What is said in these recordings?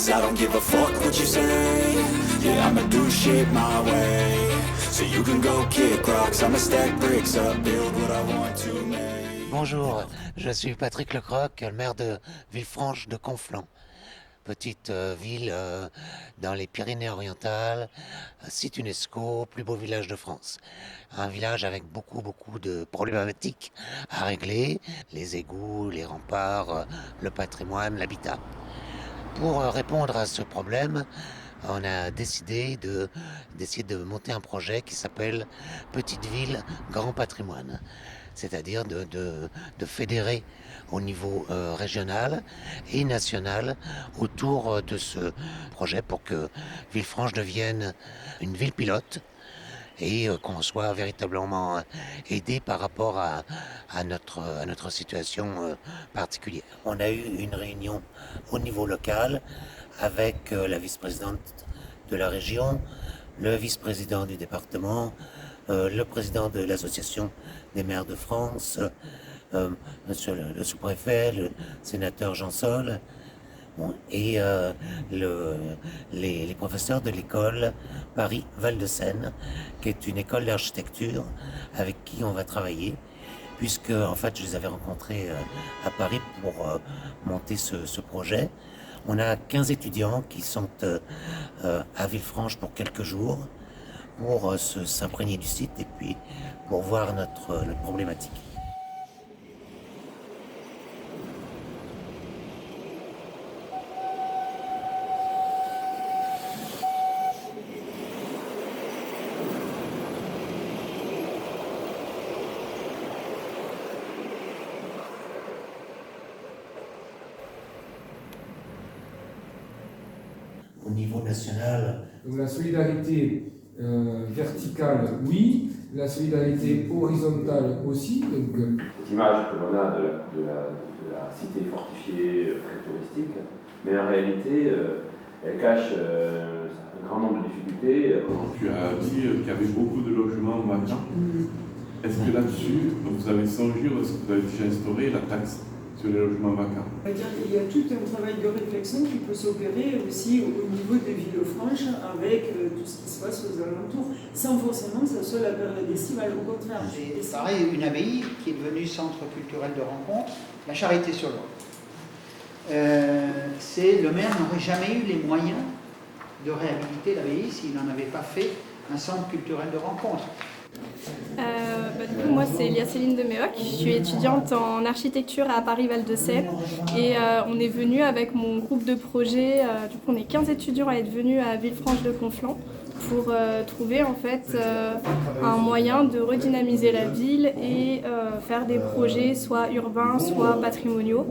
'cause I don't give a fuck what you say. Yeah, I'ma do shit my way. So you can go kick rocks, I'ma stack bricks up, build what I want to make. Bonjour, je suis Patrick Lecroc, le maire de Villefranche de Conflans. Petite ville dans les Pyrénées-Orientales, site UNESCO, plus beau village de France. Un village avec beaucoup de problématiques à régler, les égouts, les remparts, le patrimoine, l'habitat. Pour répondre à ce problème, on a décidé d'essayer de monter un projet qui s'appelle Petite Ville, Grand Patrimoine. C'est-à-dire de fédérer au niveau régional et national autour de ce projet pour que Villefranche devienne une ville pilote et qu'on soit véritablement aidé par rapport à notre situation particulière. On a eu une réunion au niveau local avec la vice-présidente de la région, le vice-président du département, le président de l'association des maires de France, monsieur le sous-préfet, le sénateur Jean Sol, bon, et les professeurs de l'école Paris-Val-de-Seine, qui est une école d'architecture avec qui on va travailler, puisque en fait je les avais rencontrés à Paris pour monter ce projet. On a 15 étudiants qui sont à Villefranche pour quelques jours pour s'imprégner du site et puis pour voir notre problématique. Au niveau national, donc la solidarité verticale, oui, la solidarité horizontale aussi. Donc, cette image que l'on a de la cité fortifiée très touristique, mais en réalité, elle cache un grand nombre de difficultés. Tu as dit qu'il y avait beaucoup de logements vacants. Est-ce que là-dessus, vous avez songé ou est-ce que vous avez déjà instauré la taxe sur les logements vacants? Il y a tout un travail de réflexion qui peut s'opérer aussi au niveau des Villefranche avec tout ce qui se passe aux alentours, sans forcément que ce soit la période estivale, au contraire. C'est pareil, une abbaye qui est devenue centre culturel de rencontre, la Charité-sur-Loire. Le maire n'aurait jamais eu les moyens de réhabiliter l'abbaye s'il n'en avait pas fait un centre culturel de rencontre. Du coup, moi c'est Céline de Méoc, je suis étudiante en architecture à Paris-Val-de-Seine et on est venu avec mon groupe de projet, du coup on est 15 étudiants à être venus à Villefranche de Conflans pour trouver en fait un moyen de redynamiser la ville et faire des projets soit urbains, soit patrimoniaux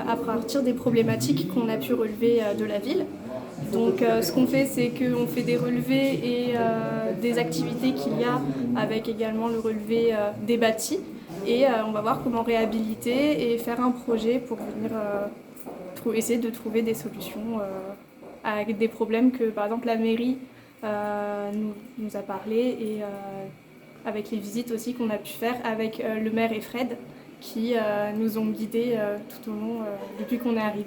à partir des problématiques qu'on a pu relever de la ville. Donc ce qu'on fait, c'est qu'on fait des relevés et des activités qu'il y a avec également le relevé des bâtis et on va voir comment réhabiliter et faire un projet pour venir essayer de trouver des solutions à des problèmes que par exemple la mairie nous a parlé et avec les visites aussi qu'on a pu faire avec le maire et Fred qui nous ont guidés tout au long depuis qu'on est arrivé.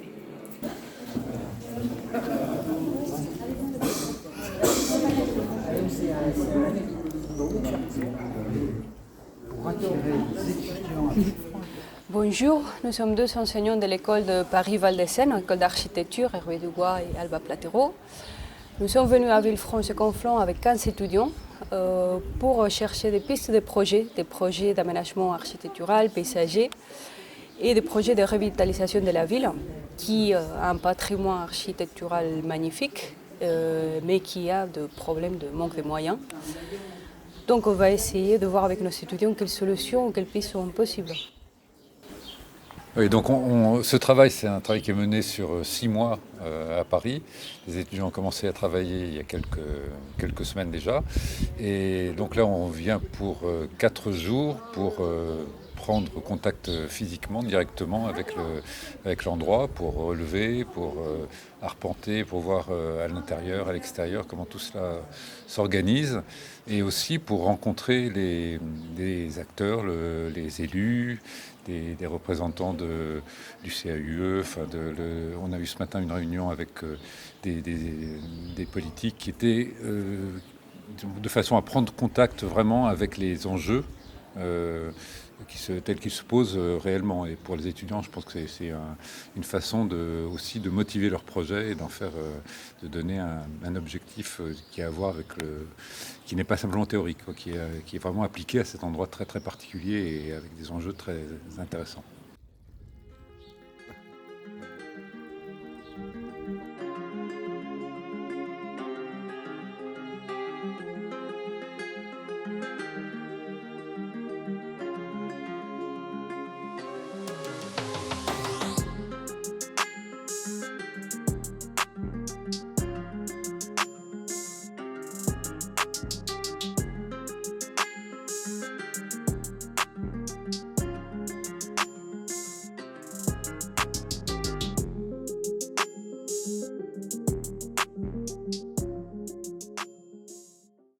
Bonjour, nous sommes deux enseignants de l'école de Paris-Val-de-Seine, école d'architecture, Hervé Dubois et Alba Platero. Nous sommes venus à Villefranche-de-Conflans avec 15 étudiants pour chercher des pistes de projets, des projets d'aménagement architectural, paysager et des projets de revitalisation de la ville qui a un patrimoine architectural magnifique mais qui a des problèmes de manque de moyens. Donc on va essayer de voir avec nos étudiants quelles solutions ou quelles pistes sont possibles. Oui, donc ce travail, c'est un travail qui est mené sur 6 mois à Paris. Les étudiants ont commencé à travailler il y a quelques semaines déjà. Et donc là, on vient pour 4 jours pour prendre contact physiquement, directement avec l'endroit, pour relever, pour arpenter, pour voir à l'intérieur, à l'extérieur, comment tout cela s'organise. Et aussi pour rencontrer les acteurs, les élus, des représentants du CAUE. On a eu ce matin une réunion avec des politiques qui étaient de façon à prendre contact vraiment avec les enjeux tels qu'ils se posent réellement. Et pour les étudiants, je pense que c'est une façon aussi de motiver leur projet et de donner un objectif qui a à voir avec qui n'est pas simplement théorique, qui est vraiment appliqué à cet endroit très très particulier et avec des enjeux très intéressants.